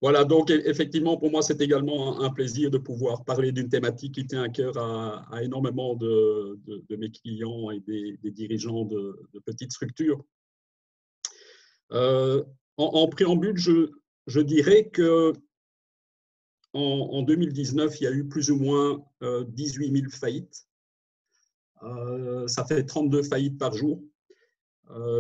Voilà, donc effectivement, pour moi, c'est également un plaisir de pouvoir parler d'une thématique qui tient à cœur à énormément de mes clients et des dirigeants de petites structures. En préambule, je dirais que en 2019, il y a eu plus ou moins 18 000 faillites. Ça fait 32 faillites par jour.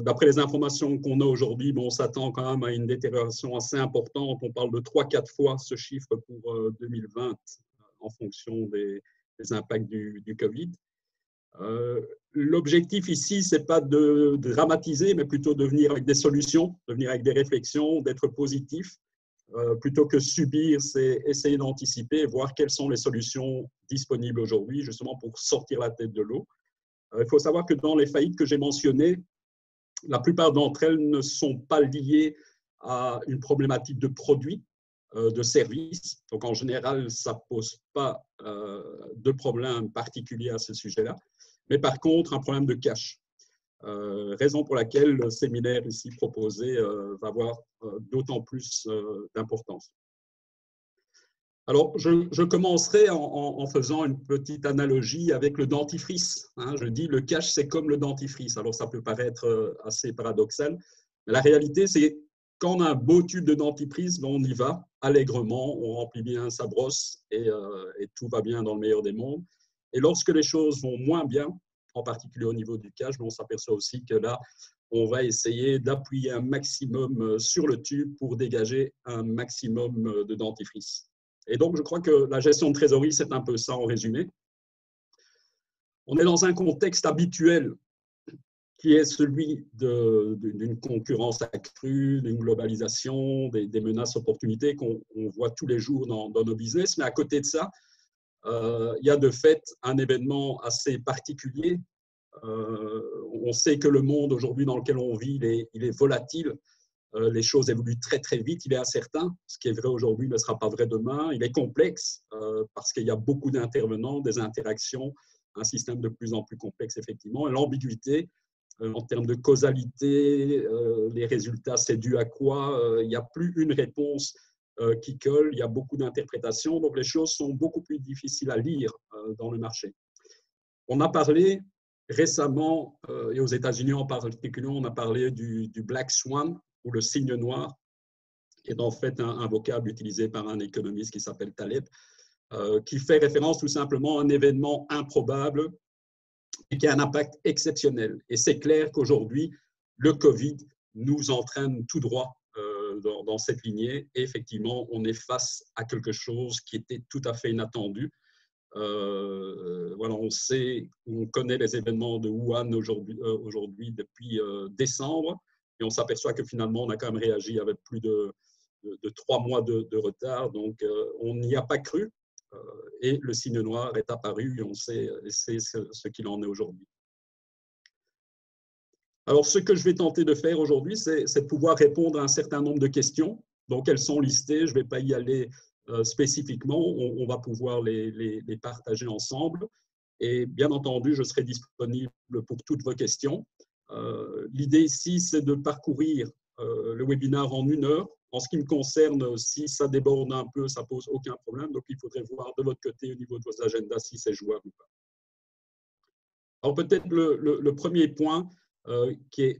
D'après les informations qu'on a aujourd'hui, on s'attend quand même à une détérioration assez importante. On parle de 3-4 fois ce chiffre pour 2020 en fonction des impacts du Covid. L'objectif ici, ce n'est pas de dramatiser, mais plutôt de venir avec des solutions, de venir avec des réflexions, d'être positif. Plutôt que subir, c'est essayer d'anticiper et voir quelles sont les solutions disponibles aujourd'hui, justement pour sortir la tête de l'eau. Il faut savoir que dans les faillites que j'ai mentionnées, la plupart d'entre elles ne sont pas liées à une problématique de produit, de service. Donc, en général, ça ne pose pas de problème particulier à ce sujet-là. Mais par contre, un problème de cash. Raison pour laquelle le séminaire ici proposé va avoir d'autant plus d'importance. Alors, je commencerai en faisant une petite analogie avec le dentifrice. Je dis le cash, c'est comme le dentifrice. Alors, ça peut paraître assez paradoxal, mais la réalité, c'est quand on a un beau tube de dentifrice, on y va allègrement, on remplit bien sa brosse et tout va bien dans le meilleur des mondes. Et lorsque les choses vont moins bien, en particulier au niveau du cash, on s'aperçoit aussi que là, on va essayer d'appuyer un maximum sur le tube pour dégager un maximum de dentifrice. Et donc, je crois que la gestion de trésorerie, c'est un peu ça en résumé. On est dans un contexte habituel qui est celui d'une concurrence accrue, d'une globalisation, des menaces opportunités qu'on voit tous les jours dans nos business. Mais à côté de ça, il y a de fait un événement assez particulier. On sait que le monde aujourd'hui dans lequel on vit, il est volatile. Les choses évoluent très, très vite. Il est incertain. Ce qui est vrai aujourd'hui ne sera pas vrai demain. Il est complexe parce qu'il y a beaucoup d'intervenants, des interactions, un système de plus en plus complexe, effectivement. Et l'ambiguïté, en termes de causalité, les résultats, c'est dû à quoi? Il n'y a plus une réponse qui colle. Il y a beaucoup d'interprétations. Donc, les choses sont beaucoup plus difficiles à lire dans le marché. On a parlé récemment, et aux États-Unis en particulier, on a parlé du Black Swan, ou le cygne noir, qui est en fait un vocable utilisé par un économiste qui s'appelle Taleb, qui fait référence tout simplement à un événement improbable et qui a un impact exceptionnel. Et c'est clair qu'aujourd'hui, le Covid nous entraîne tout droit dans cette lignée. Et effectivement, on est face à quelque chose qui était tout à fait inattendu. Voilà, on connaît les événements de Wuhan aujourd'hui depuis décembre. Et on s'aperçoit que finalement, on a quand même réagi avec plus de 3 mois de retard. Donc, on n'y a pas cru. Et le cygne noir est apparu et on sait ce qu'il en est aujourd'hui. Alors, ce que je vais tenter de faire aujourd'hui, c'est de pouvoir répondre à un certain nombre de questions. Donc, elles sont listées. Je ne vais pas y aller spécifiquement. On va pouvoir les partager ensemble. Et bien entendu, je serai disponible pour toutes vos questions. L'idée ici, c'est de parcourir le webinaire en 1 heure. En ce qui me concerne, si ça déborde un peu, ça ne pose aucun problème. Donc, il faudrait voir de votre côté au niveau de vos agendas si c'est jouable ou pas. Alors, peut-être le premier point qui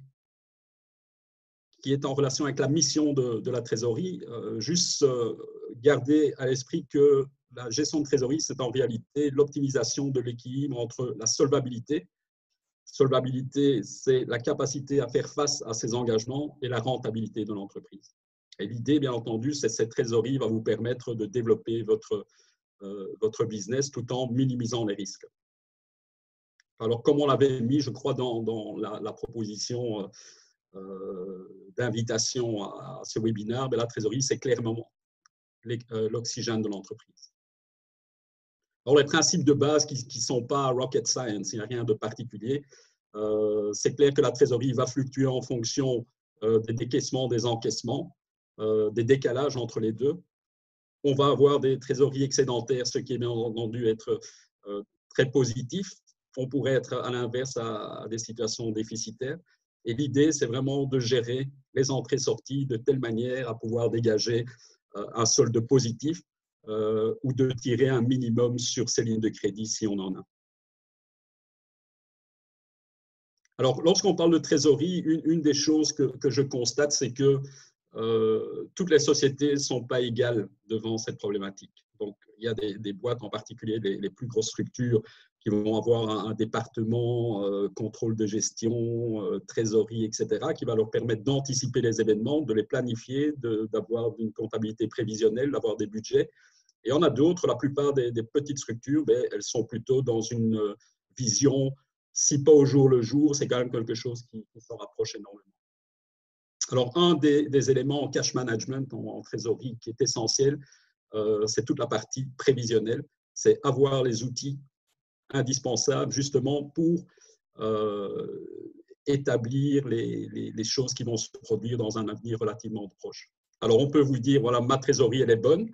est en relation avec la mission de la trésorerie, juste garder à l'esprit que la gestion de trésorerie, c'est en réalité l'optimisation de l'équilibre entre la solvabilité. Solvabilité, c'est la capacité à faire face à ses engagements et la rentabilité de l'entreprise. Et l'idée, bien entendu, c'est que cette trésorerie va vous permettre de développer votre business tout en minimisant les risques. Alors, comme on l'avait mis, je crois, dans la proposition d'invitation à ce webinaire, la trésorerie, c'est clairement l'oxygène de l'entreprise. Alors, les principes de base qui ne sont pas rocket science, il n'y a rien de particulier. C'est clair que la trésorerie va fluctuer en fonction des décaissements, des encaissements, des décalages entre les deux. On va avoir des trésoreries excédentaires, ce qui est bien entendu être très positif. On pourrait être à l'inverse à des situations déficitaires. Et l'idée, c'est vraiment de gérer les entrées-sorties de telle manière à pouvoir dégager un solde positif ou de tirer un minimum sur ces lignes de crédit si on en a. Alors, lorsqu'on parle de trésorerie, une des choses que je constate, c'est que toutes les sociétés ne sont pas égales devant cette problématique. Donc, il y a des boîtes, en particulier les plus grosses structures, qui vont avoir un département contrôle de gestion, trésorerie, etc., qui va leur permettre d'anticiper les événements, de les planifier, d'avoir une comptabilité prévisionnelle, d'avoir des budgets. Et on a d'autres, la plupart des petites structures, elles sont plutôt dans une vision, si pas au jour le jour, c'est quand même quelque chose qui s'en rapproche énormément. Alors, un des éléments en cash management, en trésorerie, qui est essentiel, c'est toute la partie prévisionnelle. C'est avoir les outils indispensables justement pour établir les choses qui vont se produire dans un avenir relativement proche. Alors, on peut vous dire, voilà, ma trésorerie, elle est bonne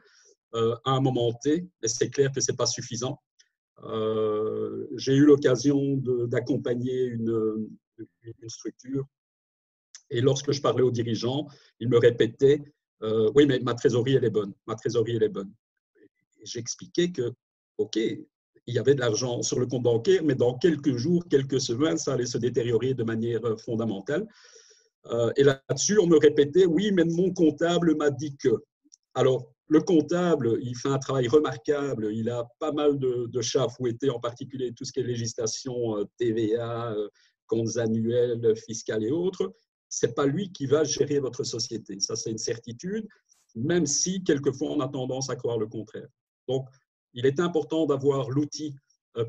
à un moment T, mais c'est clair que ce n'est pas suffisant. J'ai eu l'occasion d'accompagner une structure et lorsque je parlais aux dirigeants, ils me répétaient oui, mais ma trésorerie, elle est bonne. Ma trésorerie, elle est bonne. J'expliquais que, OK, il y avait de l'argent sur le compte bancaire, mais dans quelques jours, quelques semaines, ça allait se détériorer de manière fondamentale. Et là-dessus, on me répétait oui, mais mon comptable m'a dit que. Alors, le comptable, il fait un travail remarquable. Il a pas mal de chats à fouetter, en particulier tout ce qui est législation TVA, comptes annuels, fiscales et autres. Ce n'est pas lui qui va gérer votre société. Ça, c'est une certitude, même si quelquefois on a tendance à croire le contraire. Donc, il est important d'avoir l'outil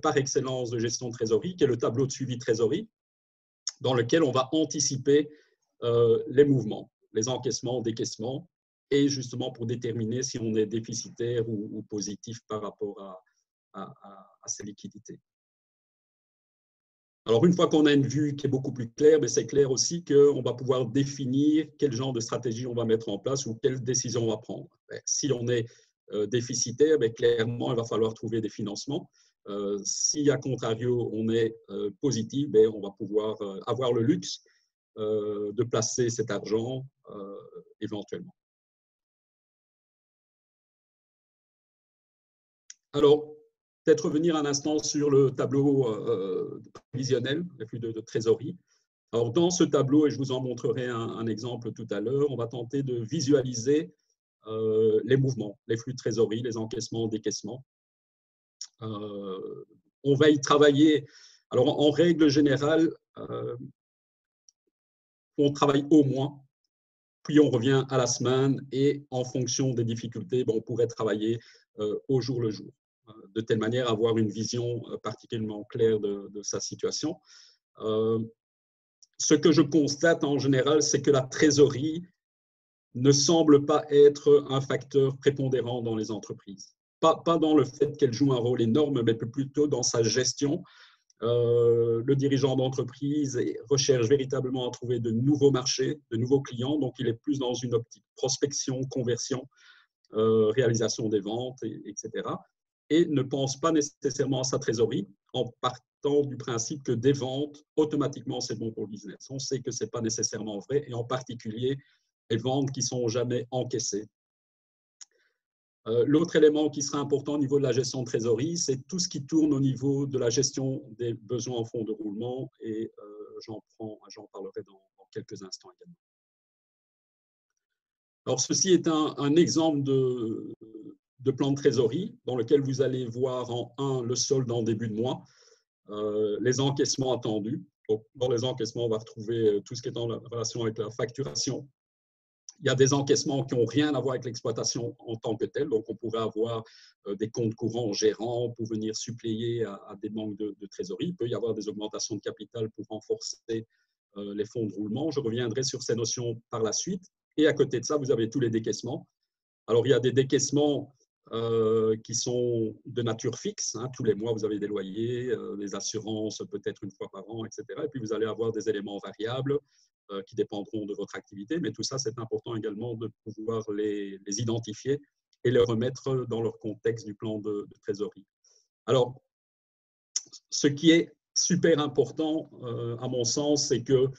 par excellence de gestion de trésorerie, qui est le tableau de suivi trésorerie, dans lequel on va anticiper les mouvements, les encaissements, décaissements, et justement pour déterminer si on est déficitaire ou positif par rapport à ces liquidités. Alors, une fois qu'on a une vue qui est beaucoup plus claire, c'est clair aussi qu'on va pouvoir définir quel genre de stratégie on va mettre en place ou quelle décision on va prendre. Si on est déficitaire, clairement, il va falloir trouver des financements. Si, à contrario, on est positif, on va pouvoir avoir le luxe de placer cet argent éventuellement. Alors, peut-être revenir un instant sur le tableau prévisionnel, les flux de trésorerie. Alors, dans ce tableau, et je vous en montrerai un exemple tout à l'heure, on va tenter de visualiser les mouvements, les flux de trésorerie, les encaissements, décaissements. On va y travailler. Alors, en règle générale, on travaille au mois, puis on revient à la semaine et en fonction des difficultés, on pourrait travailler au jour le jour, de telle manière à avoir une vision particulièrement claire de sa situation. Ce que je constate en général, c'est que la trésorerie ne semble pas être un facteur prépondérant dans les entreprises. Pas dans le fait qu'elle joue un rôle énorme, mais plutôt dans sa gestion. Le dirigeant d'entreprise recherche véritablement à trouver de nouveaux marchés, de nouveaux clients, donc il est plus dans une optique prospection, conversion, réalisation des ventes, etc. Et ne pense pas nécessairement à sa trésorerie en partant du principe que des ventes, automatiquement, c'est bon pour le business. On sait que ce n'est pas nécessairement vrai, et en particulier les ventes qui ne sont jamais encaissées. L'autre élément qui sera important au niveau de la gestion de trésorerie, c'est tout ce qui tourne au niveau de la gestion des besoins en fonds de roulement, et j'en parlerai dans quelques instants également. Alors, ceci est un exemple de plan de trésorerie dans lequel vous allez voir en 1 le solde en début de mois, les encaissements attendus. Donc, dans les encaissements, on va retrouver tout ce qui est en relation avec la facturation. Il y a des encaissements qui n'ont rien à voir avec l'exploitation en tant que telle. Donc, on pourrait avoir des comptes courants gérants pour venir suppléer à des manques de trésorerie. Il peut y avoir des augmentations de capital pour renforcer les fonds de roulement. Je reviendrai sur ces notions par la suite. Et à côté de ça, vous avez tous les décaissements. Alors, il y a des décaissements qui sont de nature fixe. Tous les mois, vous avez des loyers, des assurances peut-être une fois par an, etc. Et puis, vous allez avoir des éléments variables qui dépendront de votre activité. Mais tout ça, c'est important également de pouvoir les identifier et les remettre dans leur contexte du plan de trésorerie. Alors, ce qui est super important, à mon sens, c'est que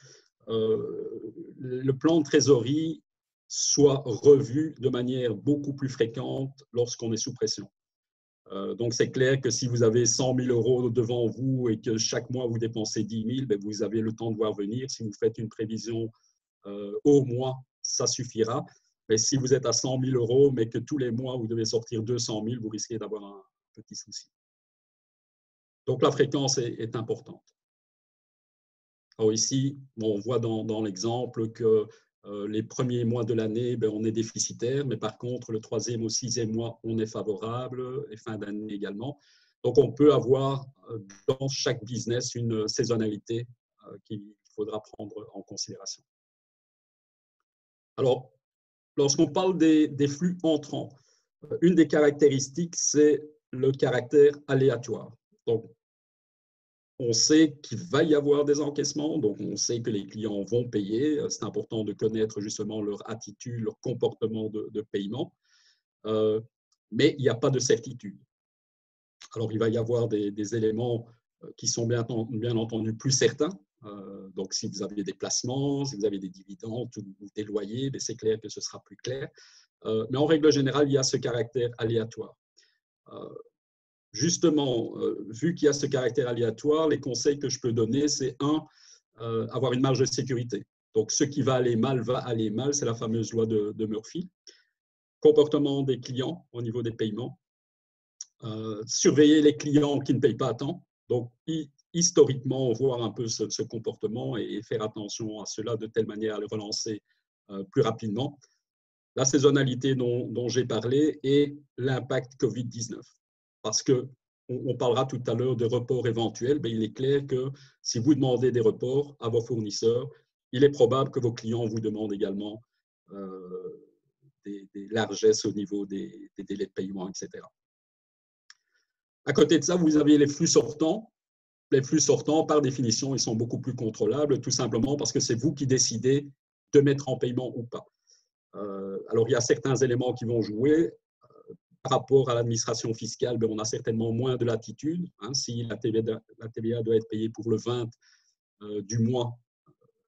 le plan de trésorerie soit revu de manière beaucoup plus fréquente lorsqu'on est sous pression. Donc, c'est clair que si vous avez 100 000 euros devant vous et que chaque mois vous dépensez 10 000, ben vous avez le temps de voir venir. Si vous faites une prévision au mois, ça suffira. Mais si vous êtes à 100 000 euros, mais que tous les mois vous devez sortir 200 000, vous risquez d'avoir un petit souci. Donc, la fréquence est importante. Alors ici, on voit dans l'exemple que les premiers mois de l'année, on est déficitaire, mais par contre, le 3e au 6e mois, on est favorable, et fin d'année également. Donc, on peut avoir dans chaque business une saisonnalité qu'il faudra prendre en considération. Alors, lorsqu'on parle des flux entrants, une des caractéristiques, c'est le caractère aléatoire. Donc, on sait qu'il va y avoir des encaissements, donc on sait que les clients vont payer. C'est important de connaître justement leur attitude, leur comportement de paiement, mais il n'y a pas de certitude. Alors, il va y avoir des éléments qui sont bien entendu plus certains. Donc, si vous avez des placements, si vous avez des dividendes ou des loyers, c'est clair que ce sera plus clair. Mais en règle générale, il y a ce caractère aléatoire. Justement, vu qu'il y a ce caractère aléatoire, les conseils que je peux donner, c'est avoir une marge de sécurité. Donc, ce qui va aller mal, c'est la fameuse loi de Murphy. Comportement des clients au niveau des paiements. Surveiller les clients qui ne payent pas à temps. Donc, historiquement, voir un peu ce comportement et faire attention à cela de telle manière à le relancer plus rapidement. La saisonnalité dont j'ai parlé et l'impact Covid-19. Parce qu'on parlera tout à l'heure de reports éventuels, il est clair que si vous demandez des reports à vos fournisseurs, il est probable que vos clients vous demandent également des largesses au niveau des délais de paiement, etc. À côté de ça, vous avez les flux sortants. Les flux sortants, par définition, ils sont beaucoup plus contrôlables, tout simplement parce que c'est vous qui décidez de mettre en paiement ou pas. Alors, il y a certains éléments qui vont jouer. Par rapport à l'administration fiscale, on a certainement moins de latitude. Si la TVA doit être payée pour le 20 du mois,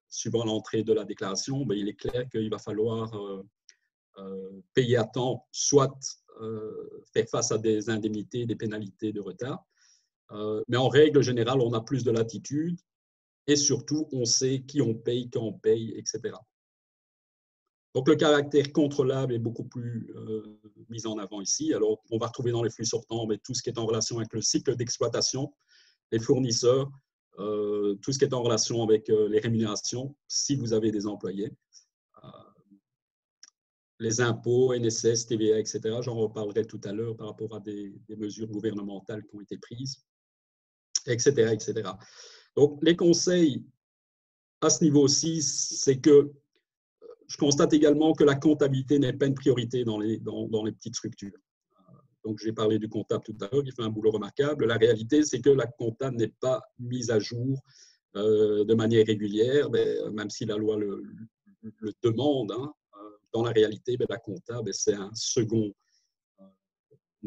suivant l'entrée de la déclaration, il est clair qu'il va falloir payer à temps, soit faire face à des indemnités, des pénalités de retard. Mais en règle générale, on a plus de latitude et surtout, on sait qui on paye, quand on paye, etc. Donc, le caractère contrôlable est beaucoup plus mis en avant ici. Alors, on va retrouver dans les flux sortants tout ce qui est en relation avec le cycle d'exploitation, les fournisseurs, tout ce qui est en relation avec les rémunérations, si vous avez des employés, les impôts, NSS, TVA, etc. J'en reparlerai tout à l'heure par rapport à des mesures gouvernementales qui ont été prises, etc., etc. Donc, les conseils à ce niveau-ci, c'est que je constate également que la comptabilité n'est pas une priorité dans les petites structures. Donc, j'ai parlé du comptable tout à l'heure, qui fait un boulot remarquable. La réalité, c'est que la compta n'est pas mise à jour de manière régulière, même si la loi le demande. Dans la réalité, la compta, c'est une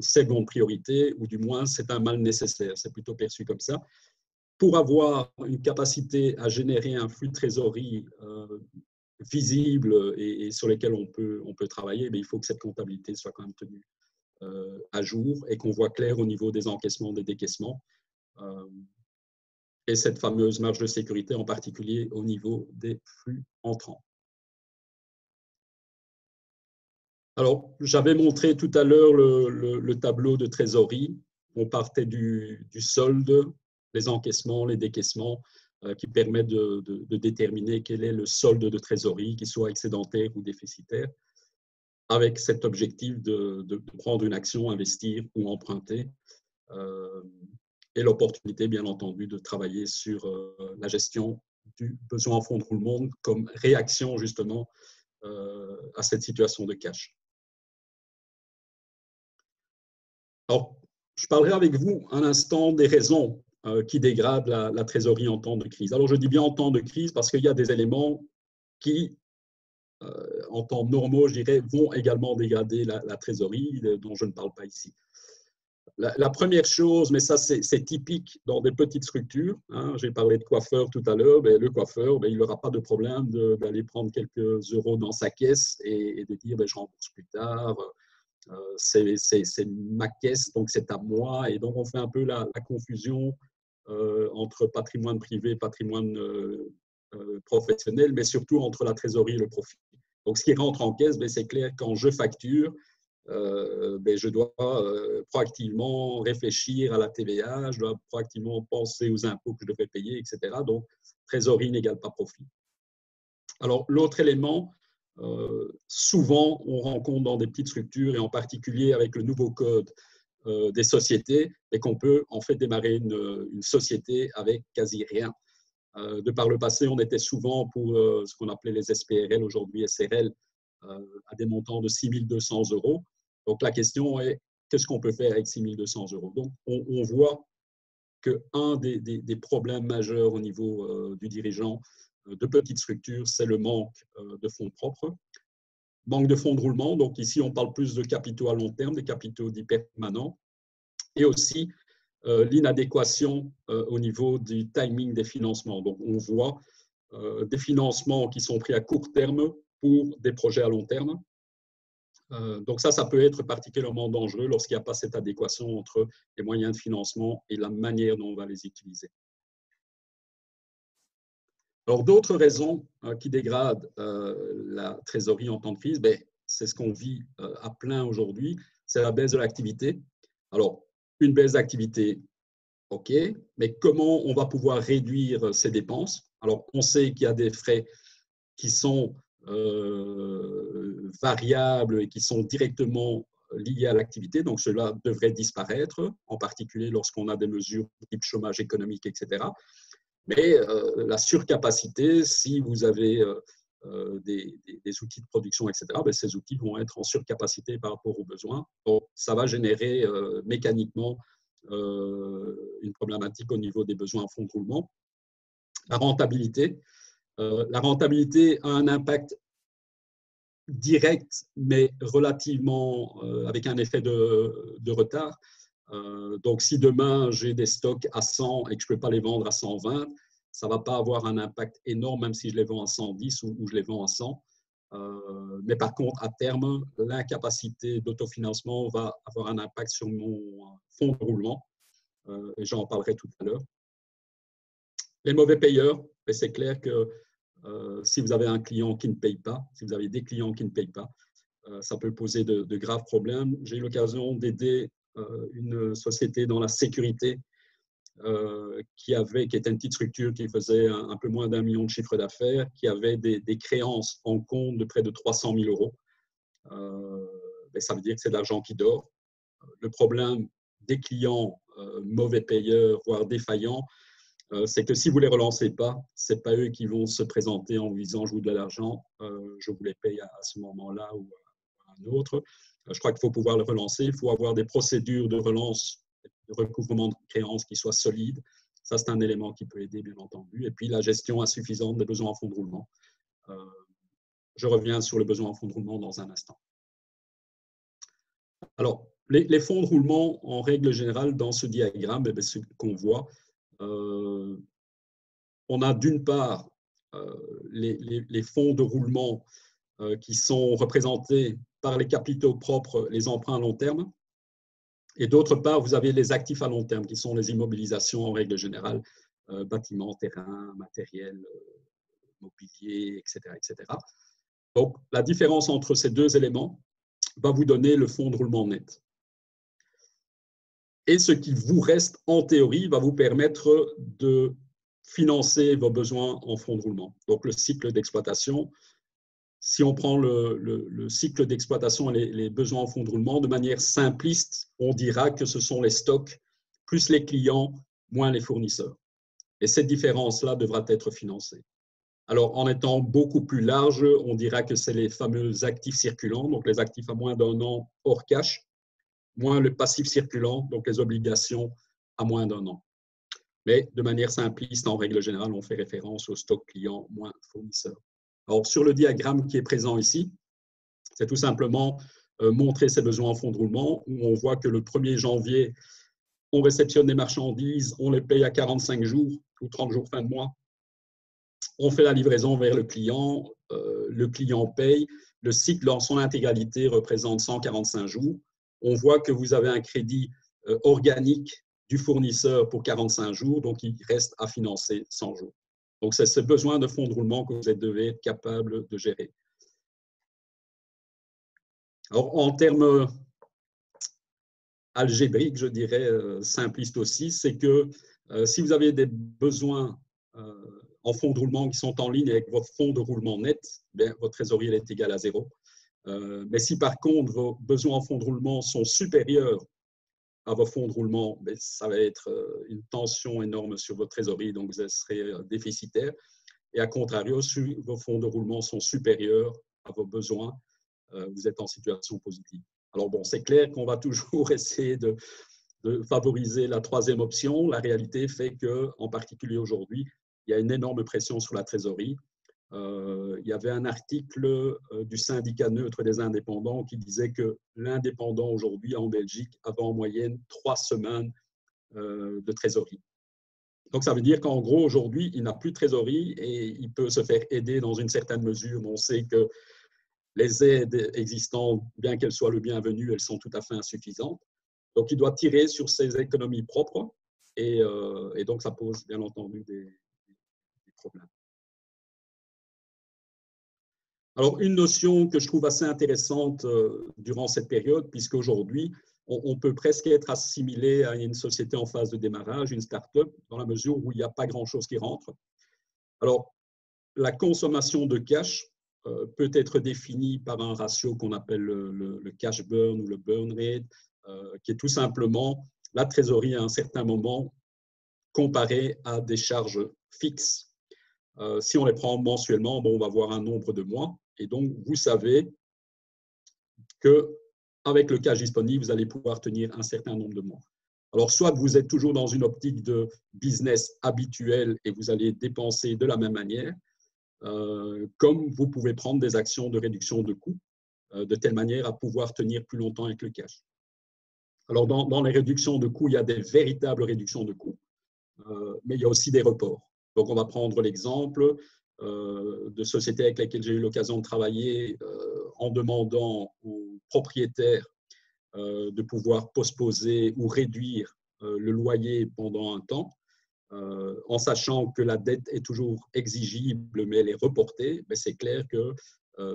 seconde priorité, ou du moins, c'est un mal nécessaire. C'est plutôt perçu comme ça. Pour avoir une capacité à générer un flux de trésorerie visible et sur lesquels on peut travailler, il faut que cette comptabilité soit quand même tenue à jour et qu'on voit clair au niveau des encaissements, des décaissements. Et cette fameuse marge de sécurité, en particulier au niveau des flux entrants. Alors, j'avais montré tout à l'heure le tableau de trésorerie. On partait du solde, les encaissements, les décaissements, qui permettent de déterminer quel est le solde de trésorerie, qu'il soit excédentaire ou déficitaire, avec cet objectif de prendre une action, investir ou emprunter, et l'opportunité, bien entendu, de travailler sur la gestion du besoin en fonds de roulement comme réaction, justement, à cette situation de cash. Alors, je parlerai avec vous un instant des raisons qui dégradent la trésorerie en temps de crise. Alors, je dis bien en temps de crise parce qu'il y a des éléments qui, en temps normaux, je dirais, vont également dégrader la trésorerie, dont je ne parle pas ici. La première chose, mais ça c'est typique dans des petites structures, hein, j'ai parlé de coiffeur tout à l'heure, le coiffeur, il n'aura pas de problème d'aller prendre quelques euros dans sa caisse et de dire je rembourse plus tard, c'est ma caisse, donc c'est à moi. Et donc on fait un peu la confusion entre patrimoine privé et patrimoine professionnel, mais surtout entre la trésorerie et le profit. Donc ce qui rentre en caisse, c'est clair, quand je facture, je dois proactivement réfléchir à la TVA, je dois proactivement penser aux impôts que je devrais payer, etc. Donc, trésorerie n'égale pas profit. Alors, l'autre élément, souvent, on rencontre dans des petites structures, et en particulier avec le nouveau code des sociétés, et qu'on peut en fait démarrer une société avec quasi rien. De par le passé, on était souvent pour ce qu'on appelait les SPRL, aujourd'hui SRL, à des montants de 6 200 €. Donc, la question est, qu'est-ce qu'on peut faire avec 6 200 €? Donc, on voit qu'un des problèmes majeurs au niveau du dirigeant de petites structures, c'est le manque de fonds propres, manque de fonds de roulement. Donc, ici, on parle plus de capitaux à long terme, des capitaux dits permanents, et aussi l'inadéquation au niveau du timing des financements. Donc, on voit des financements qui sont pris à court terme pour des projets à long terme. Donc ça peut être particulièrement dangereux lorsqu'il n'y a pas cette adéquation entre les moyens de financement et la manière dont on va les utiliser. Alors, d'autres raisons qui dégradent la trésorerie en temps de crise, c'est ce qu'on vit à plein aujourd'hui, c'est la baisse de l'activité. Alors, une baisse d'activité, OK, mais comment on va pouvoir réduire ces dépenses? Alors, on sait qu'il y a des frais qui sont variables et qui sont directement liés à l'activité, donc cela devrait disparaître, en particulier lorsqu'on a des mesures type chômage économique, etc. Mais la surcapacité, si vous avez des outils de production, etc., ces outils vont être en surcapacité par rapport aux besoins. Donc, ça va générer mécaniquement une problématique au niveau des besoins en fonds de roulement. La rentabilité a un impact direct, mais relativement avec un effet de retard. Donc, si demain j'ai des stocks à 100 et que je ne peux pas les vendre à 120, ça ne va pas avoir un impact énorme, même si je les vends à 110 ou je les vends à 100. Mais par contre, à terme, l'incapacité d'autofinancement va avoir un impact sur mon fonds de roulement. Et j'en parlerai tout à l'heure. Les mauvais payeurs, c'est clair que si vous avez un client qui ne paye pas, si vous avez des clients qui ne payent pas, ça peut poser de graves problèmes. J'ai eu l'occasion d'aider une société dans la sécurité qui était une petite structure qui faisait un peu moins d'1 million de chiffre d'affaires, qui avait des créances en compte de près de 300 000 €. Ça veut dire que c'est de l'argent qui dort. Le problème des clients mauvais payeurs, voire défaillants, c'est que si vous ne les relancez pas, ce n'est pas eux qui vont se présenter en vous disant « je vous dois de l'argent, je vous les paye à ce moment-là ou à un autre ». Je crois qu'il faut pouvoir le relancer, il faut avoir des procédures de relance, de recouvrement de créances qui soient solides. Ça, c'est un élément qui peut aider, bien entendu. Et puis, la gestion insuffisante des besoins en fonds de roulement. Je reviens sur le besoin en fonds de roulement dans un instant. Alors, les fonds de roulement, en règle générale, dans ce diagramme, ce qu'on voit, on a d'une part les fonds de roulement qui sont représentés par les capitaux propres, les emprunts à long terme, et d'autre part, vous avez les actifs à long terme qui sont les immobilisations en règle générale, bâtiments, terrains, matériel, mobilier, etc., etc. Donc, la différence entre ces deux éléments va vous donner le fonds de roulement net. Et ce qui vous reste, en théorie, va vous permettre de financer vos besoins en fonds de roulement. Donc, le cycle d'exploitation, si on prend le cycle d'exploitation et les besoins en fonds de roulement, de manière simpliste, on dira que ce sont les stocks plus les clients, moins les fournisseurs. Et cette différence-là devra être financée. Alors, en étant beaucoup plus large, on dira que c'est les fameux actifs circulants, donc les actifs à moins d'1 an hors cash, moins le passif circulant, donc les obligations à moins d'1 an. Mais de manière simpliste, en règle générale, on fait référence au stock client moins fournisseur. Alors, sur le diagramme qui est présent ici, c'est tout simplement montrer ses besoins en fonds de roulement, où on voit que le 1er janvier, on réceptionne des marchandises, on les paye à 45 jours ou 30 jours fin de mois. On fait la livraison vers le client paye. Le cycle dans son intégralité représente 145 jours. On voit que vous avez un crédit organique du fournisseur pour 45 jours, donc il reste à financer 100 jours. Donc, c'est ce besoin de fonds de roulement que vous devez être capable de gérer. Alors, en termes algébriques, je dirais, simplistes aussi, c'est que si vous avez des besoins en fonds de roulement qui sont en ligne avec votre fonds de roulement net, bien, votre trésorerie elle est égale à 0. Mais si par contre vos besoins en fonds de roulement sont supérieurs à vos fonds de roulement, bien, ça va être une tension énorme sur votre trésorerie, donc vous serez déficitaire. Et à contrario, si vos fonds de roulement sont supérieurs à vos besoins, vous êtes en situation positive. Alors bon, c'est clair qu'on va toujours essayer de favoriser la troisième option. La réalité fait qu'en particulier aujourd'hui, il y a une énorme pression sur la trésorerie. Il y avait un article du syndicat neutre des indépendants qui disait que l'indépendant aujourd'hui en Belgique avait en moyenne 3 semaines de trésorerie. Donc, ça veut dire qu'en gros, aujourd'hui, il n'a plus de trésorerie et il peut se faire aider dans une certaine mesure. Mais on sait que les aides existantes, bien qu'elles soient le bienvenu, elles sont tout à fait insuffisantes. Donc, il doit tirer sur ses économies propres et donc, ça pose bien entendu des problèmes. Alors, une notion que je trouve assez intéressante durant cette période, puisqu'aujourd'hui, on peut presque être assimilé à une société en phase de démarrage, une start-up, dans la mesure où il n'y a pas grand-chose qui rentre. Alors, la consommation de cash peut être définie par un ratio qu'on appelle le cash burn ou le burn rate, qui est tout simplement la trésorerie à un certain moment comparée à des charges fixes. Si on les prend mensuellement, bon, on va avoir un nombre de mois. Et donc, vous savez qu'avec le cash disponible, vous allez pouvoir tenir un certain nombre de mois. Alors, soit vous êtes toujours dans une optique de business habituel et vous allez dépenser de la même manière, comme vous pouvez prendre des actions de réduction de coûts de telle manière à pouvoir tenir plus longtemps avec le cash. Alors, dans les réductions de coûts, il y a des véritables réductions de coûts, mais il y a aussi des reports. Donc, on va prendre l'exemple de sociétés avec lesquelles j'ai eu l'occasion de travailler en demandant aux propriétaires de pouvoir postposer ou réduire le loyer pendant un temps, en sachant que la dette est toujours exigible, mais elle est reportée. Mais c'est clair que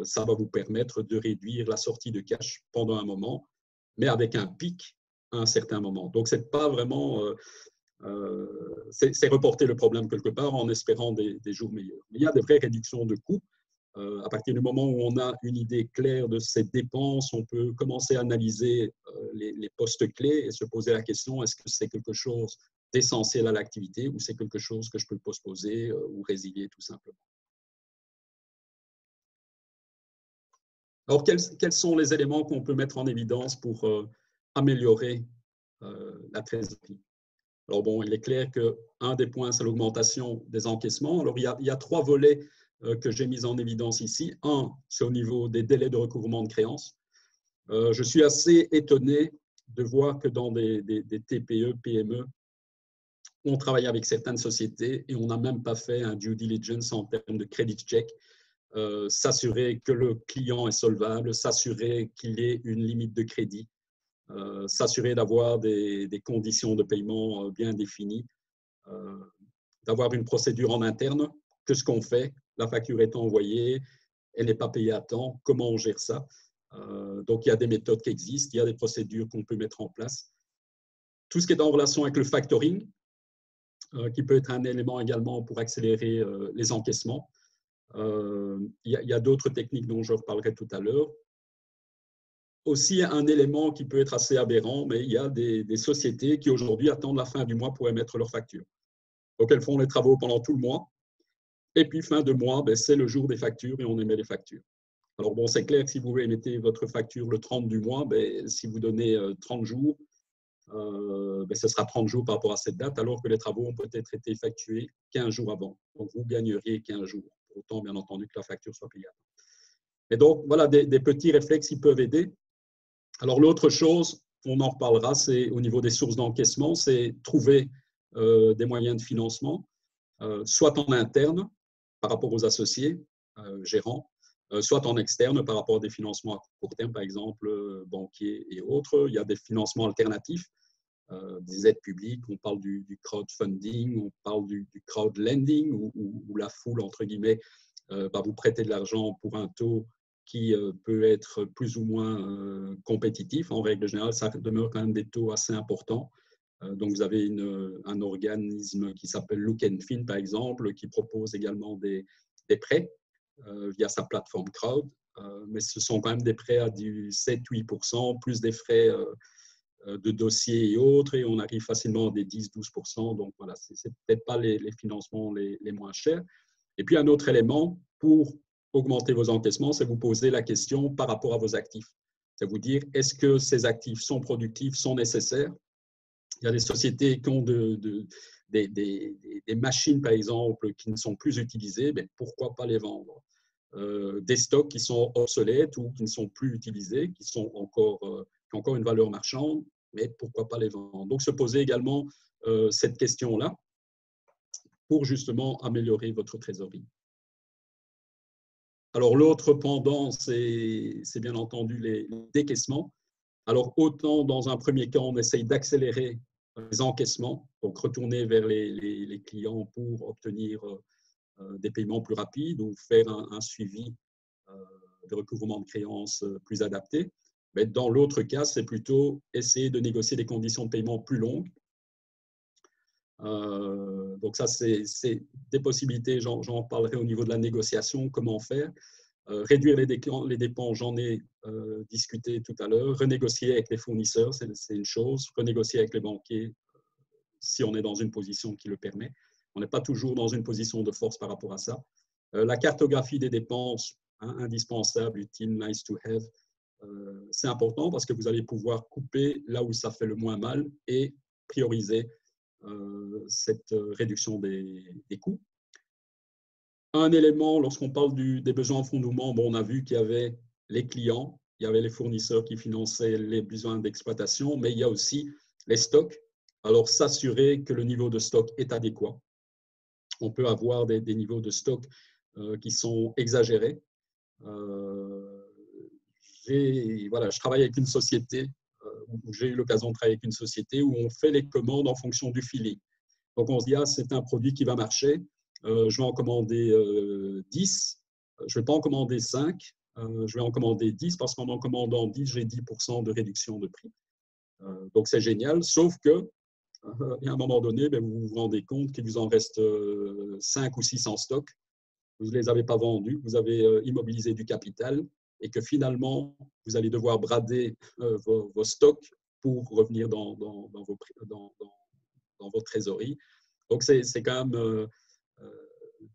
ça va vous permettre de réduire la sortie de cash pendant un moment, mais avec un pic à un certain moment. Donc, c'est pas vraiment... c'est reporter le problème quelque part en espérant des jours meilleurs. Mais il y a des vraies réductions de coûts. À partir du moment où on a une idée claire de ces dépenses, on peut commencer à analyser les postes clés et se poser la question, est-ce que c'est quelque chose d'essentiel à l'activité ou c'est quelque chose que je peux postposer ou résilier tout simplement. Alors, quels sont les éléments qu'on peut mettre en évidence pour améliorer la trésorerie? Alors bon, il est clair qu'un des points, c'est l'augmentation des encaissements. Alors, il y a 3 volets que j'ai mis en évidence ici. Un, c'est au niveau des délais de recouvrement de créances. Je suis assez étonné de voir que dans des TPE, PME, on travaille avec certaines sociétés et on n'a même pas fait un due diligence en termes de credit check, s'assurer que le client est solvable, s'assurer qu'il ait une limite de crédit, s'assurer d'avoir des conditions de paiement bien définies, d'avoir une procédure en interne, que ce qu'on fait, la facture est envoyée, elle n'est pas payée à temps, comment on gère ça. Donc, il y a des méthodes qui existent, il y a des procédures qu'on peut mettre en place. Tout ce qui est en relation avec le factoring, qui peut être un élément également pour accélérer les encaissements. Il y a d'autres techniques dont je reparlerai tout à l'heure. Aussi, un élément qui peut être assez aberrant, mais il y a des sociétés qui aujourd'hui attendent la fin du mois pour émettre leurs factures. Donc, elles font les travaux pendant tout le mois. Et puis, fin de mois, ben, c'est le jour des factures et on émet les factures. Alors, bon, c'est clair que si vous émettez votre facture le 30 du mois, ben, si vous donnez 30 jours, ben, ce sera 30 jours par rapport à cette date, alors que les travaux ont peut-être été effectués 15 jours avant. Donc, vous gagneriez 15 jours. Pour autant, bien entendu, que la facture soit payée. Et donc, voilà des petits réflexes qui peuvent aider. Alors, l'autre chose, on en reparlera, c'est au niveau des sources d'encaissement, c'est trouver des moyens de financement, soit en interne par rapport aux associés, gérants, soit en externe par rapport à des financements à court terme, par exemple, banquiers et autres. Il y a des financements alternatifs, des aides publiques, on parle du crowdfunding, on parle du crowdlending, où la foule, entre guillemets, va vous prêter de l'argent pour un taux qui peut être plus ou moins compétitif. En règle générale, ça demeure quand même des taux assez importants. Donc, vous avez un organisme qui s'appelle Look and Fin, par exemple, qui propose également des prêts via sa plateforme Crowd. Mais ce sont quand même des prêts à du 7-8%, plus des frais de dossiers et autres, et on arrive facilement à des 10-12%. Donc, voilà, ce n'est peut-être pas les financements les moins chers. Et puis, un autre élément pour augmenter vos encaissements, c'est vous poser la question par rapport à vos actifs. C'est vous dire, est-ce que ces actifs sont productifs, sont nécessaires? Il y a des sociétés qui ont des machines, par exemple, qui ne sont plus utilisées, mais pourquoi pas les vendre? Des stocks qui sont obsolètes ou qui ne sont plus utilisés, qui ont encore une valeur marchande, mais pourquoi pas les vendre? Donc, se poser également cette question-là pour justement améliorer votre trésorerie. Alors, l'autre pendant, c'est bien entendu les décaissements. Alors, autant dans un premier cas, on essaye d'accélérer les encaissements, donc retourner vers les clients pour obtenir des paiements plus rapides ou faire un suivi de recouvrement de créances plus adapté. Mais dans l'autre cas, c'est plutôt essayer de négocier des conditions de paiement plus longues. Donc ça, c'est des possibilités, j'en parlerai au niveau de la négociation, comment faire. Réduire les dépenses, j'en ai discuté tout à l'heure. Renégocier avec les fournisseurs, c'est une chose. Renégocier avec les banquiers, si on est dans une position qui le permet. On n'est pas toujours dans une position de force par rapport à ça. La cartographie des dépenses, indispensable, utile, nice to have, c'est important parce que vous allez pouvoir couper là où ça fait le moins mal et prioriser cette réduction des coûts. Un élément, lorsqu'on parle des besoins en fondement, on a vu qu'il y avait les clients, il y avait les fournisseurs qui finançaient les besoins d'exploitation, mais il y a aussi les stocks. Alors, s'assurer que le niveau de stock est adéquat. On peut avoir des niveaux de stock qui sont exagérés. Je travaille avec une société, où j'ai eu l'occasion de travailler avec une société où on fait les commandes en fonction du feeling. Donc, on se dit, c'est un produit qui va marcher. Je vais en commander 10. Je ne vais pas en commander 5. Je vais en commander 10 parce qu'en commandant 10, j'ai 10% de réduction de prix. Donc, c'est génial. Sauf que, à un moment donné, vous vous rendez compte qu'il vous en reste 5 ou 6 en stock. Vous ne les avez pas vendus. Vous avez immobilisé du capital et que finalement, vous allez devoir brader vos stocks pour revenir dans votre trésorerie. Donc, c'est quand même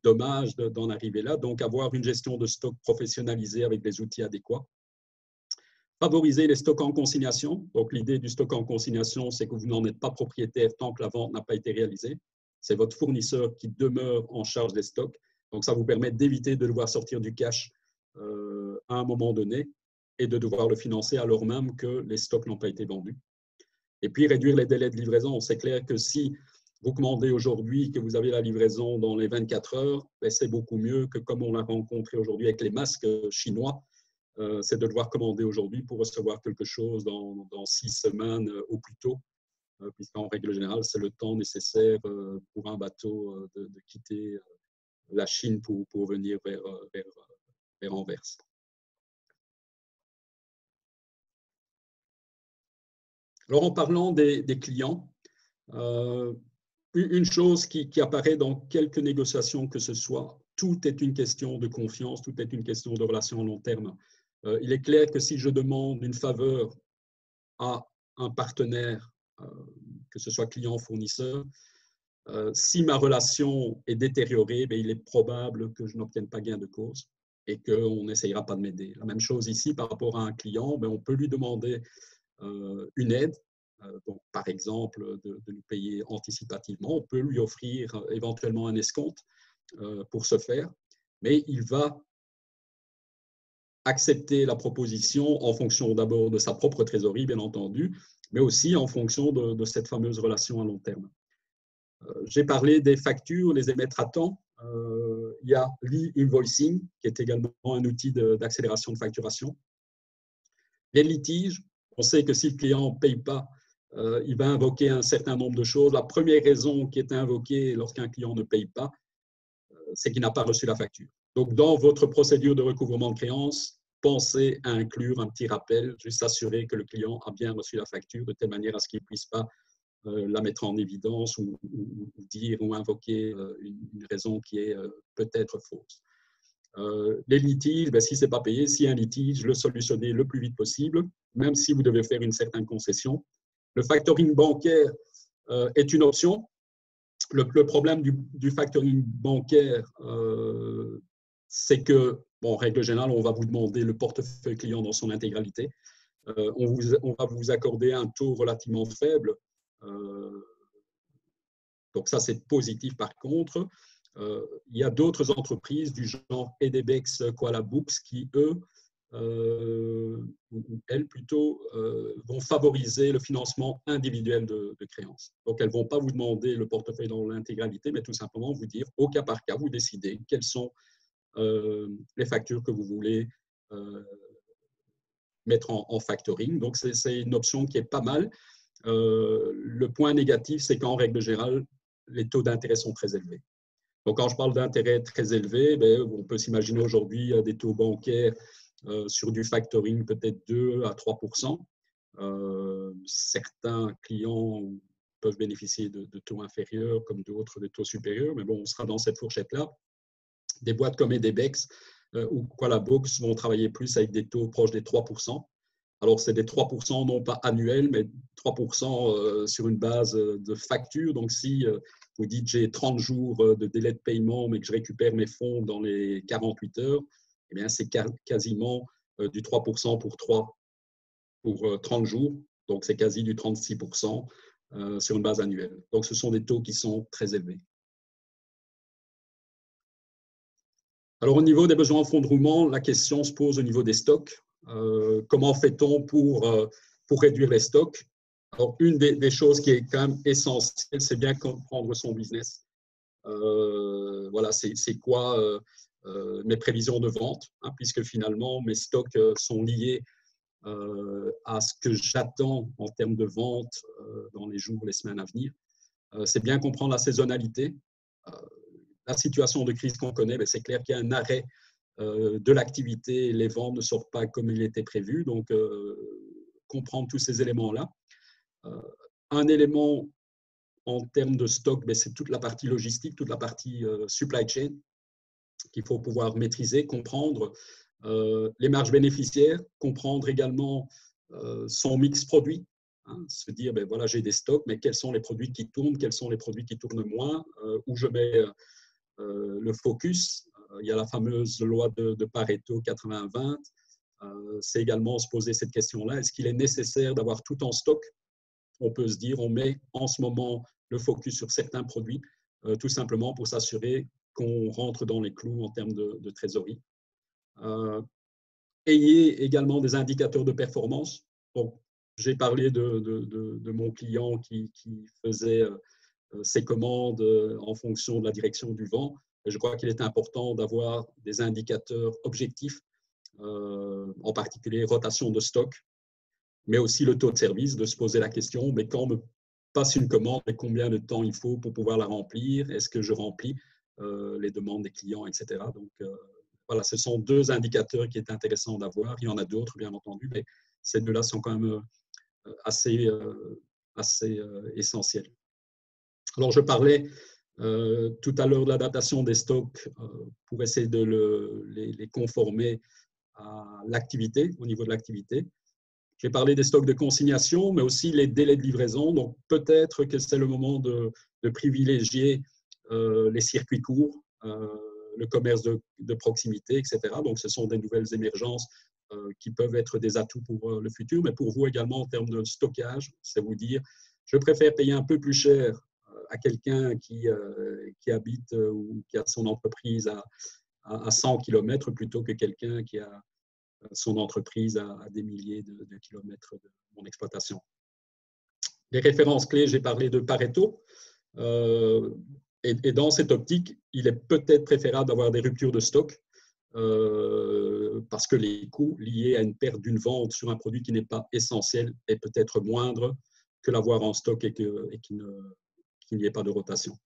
dommage d'en arriver là. Donc, avoir une gestion de stock professionnalisée avec des outils adéquats. Favoriser les stocks en consignation. Donc, l'idée du stock en consignation, c'est que vous n'en êtes pas propriétaire tant que la vente n'a pas été réalisée. C'est votre fournisseur qui demeure en charge des stocks. Donc, ça vous permet d'éviter de devoir sortir du cash à un moment donné et de devoir le financer alors même que les stocks n'ont pas été vendus. Et puis, réduire les délais de livraison. C'est clair que si vous commandez aujourd'hui, que vous avez la livraison dans les 24 heures, c'est beaucoup mieux que comme on l'a rencontré aujourd'hui avec les masques chinois, c'est de devoir commander aujourd'hui pour recevoir quelque chose dans 6 semaines au plus tôt, puisqu'en règle générale, c'est le temps nécessaire pour un bateau de quitter la Chine pour venir vers Anvers. Alors, en parlant des clients, une chose qui apparaît dans quelques négociations que ce soit, tout est une question de confiance, tout est une question de relation à long terme. Il est clair que si je demande une faveur à un partenaire, que ce soit client ou fournisseur, si ma relation est détériorée, il est probable que je n'obtienne pas gain de cause et qu'on n'essayera pas de m'aider. La même chose ici par rapport à un client, on peut lui demander une aide, donc par exemple de nous payer anticipativement. On peut lui offrir éventuellement un escompte pour ce faire, mais il va accepter la proposition en fonction d'abord de sa propre trésorerie, bien entendu, mais aussi en fonction de cette fameuse relation à long terme. J'ai parlé des factures, les émettre à temps. Il y a l'e-invoicing, qui est également un outil d'accélération de facturation. Les litiges, on sait que si le client ne paye pas, il va invoquer un certain nombre de choses. La première raison qui est invoquée lorsqu'un client ne paye pas, c'est qu'il n'a pas reçu la facture. Donc, dans votre procédure de recouvrement de créances, pensez à inclure un petit rappel, juste s'assurer que le client a bien reçu la facture de telle manière à ce qu'il ne puisse pas la mettre en évidence ou dire ou invoquer une raison qui est peut-être fausse. Les litiges, si ce n'est pas payé, s'il y a un litige, le solutionner le plus vite possible, même si vous devez faire une certaine concession. Le factoring bancaire est une option. Le problème du factoring bancaire, c'est que, bon, en règle générale, on va vous demander le portefeuille client dans son intégralité. On va vous accorder un taux relativement faible. Donc ça, c'est positif par contre. Il y a d'autres entreprises du genre Edebex, Qualabooks qui, eux, ou elles plutôt, vont favoriser le financement individuel de créances. Donc, elles ne vont pas vous demander le portefeuille dans l'intégralité, mais tout simplement vous dire, au cas par cas, vous décidez quelles sont les factures que vous voulez mettre en factoring. Donc, c'est une option qui est pas mal. Le point négatif, c'est qu'en règle générale, les taux d'intérêt sont très élevés. Donc, quand je parle d'intérêt très élevé, on peut s'imaginer aujourd'hui des taux bancaires sur du factoring peut-être 2 à 3%. Certains clients peuvent bénéficier de taux inférieurs comme d'autres de taux supérieurs, mais bon, on sera dans cette fourchette-là. Des boîtes comme Edebex ou Qualabooks vont travailler plus avec des taux proches des 3%. Alors, c'est des 3% non pas annuels, mais 3% sur une base de facture. Donc, si vous dites j'ai 30 jours de délai de paiement, mais que je récupère mes fonds dans les 48 heures, eh bien, c'est quasiment du 3% pour 30 jours. Donc, c'est quasi du 36% sur une base annuelle. Donc, ce sont des taux qui sont très élevés. Alors, au niveau des besoins en fonds de roulement, la question se pose au niveau des stocks. Comment fait-on pour réduire les stocks? Alors, une des choses qui est quand même essentielle, c'est bien comprendre son business. Voilà, c'est quoi mes prévisions de vente, hein, puisque finalement, mes stocks sont liés à ce que j'attends en termes de vente dans les jours, les semaines à venir. C'est bien comprendre la saisonnalité. La situation de crise qu'on connaît, c'est clair qu'il y a un arrêt de l'activité, les ventes ne sortent pas comme il était prévu. Donc, comprendre tous ces éléments-là. Un élément en termes de stock, c'est toute la partie logistique, toute la partie supply chain qu'il faut pouvoir maîtriser, comprendre les marges bénéficiaires, comprendre également son mix produit. Hein, se dire, voilà, j'ai des stocks, mais quels sont les produits qui tournent, quels sont les produits qui tournent moins, où je mets le focus. Il y a la fameuse loi de Pareto 80-20. C'est également se poser cette question-là. Est-ce qu'il est nécessaire d'avoir tout en stock? On peut se dire, on met en ce moment le focus sur certains produits, tout simplement pour s'assurer qu'on rentre dans les clous en termes de trésorerie. Ayez également des indicateurs de performance. Donc, j'ai parlé de mon client qui faisait ses commandes en fonction de la direction du vent. Et je crois qu'il est important d'avoir des indicateurs objectifs, en particulier rotation de stock, mais aussi le taux de service, de se poser la question, mais quand on me passe une commande, et combien de temps il faut pour pouvoir la remplir? Est-ce que je remplis les demandes des clients, etc. Donc, voilà, ce sont deux indicateurs qui est intéressant d'avoir. Il y en a d'autres, bien entendu, mais ces deux-là sont quand même assez essentiels. Alors, je parlais tout à l'heure de l'adaptation des stocks pour essayer de les conformer à l'activité, au niveau de l'activité. J'ai parlé des stocks de consignation, mais aussi les délais de livraison. Donc, peut-être que c'est le moment de privilégier les circuits courts, le commerce de proximité, etc. Donc, ce sont des nouvelles émergences qui peuvent être des atouts pour le futur. Mais pour vous également, en termes de stockage, c'est vous dire, je préfère payer un peu plus cher à quelqu'un qui habite ou qui a son entreprise à 100 km plutôt que quelqu'un qui a son entreprise à des milliers de kilomètres de mon exploitation. Les références clés, j'ai parlé de Pareto. Et dans cette optique, il est peut-être préférable d'avoir des ruptures de stock parce que les coûts liés à une perte d'une vente sur un produit qui n'est pas essentiel est peut-être moindre que l'avoir en stock et qu'il n'y ait pas de rotation.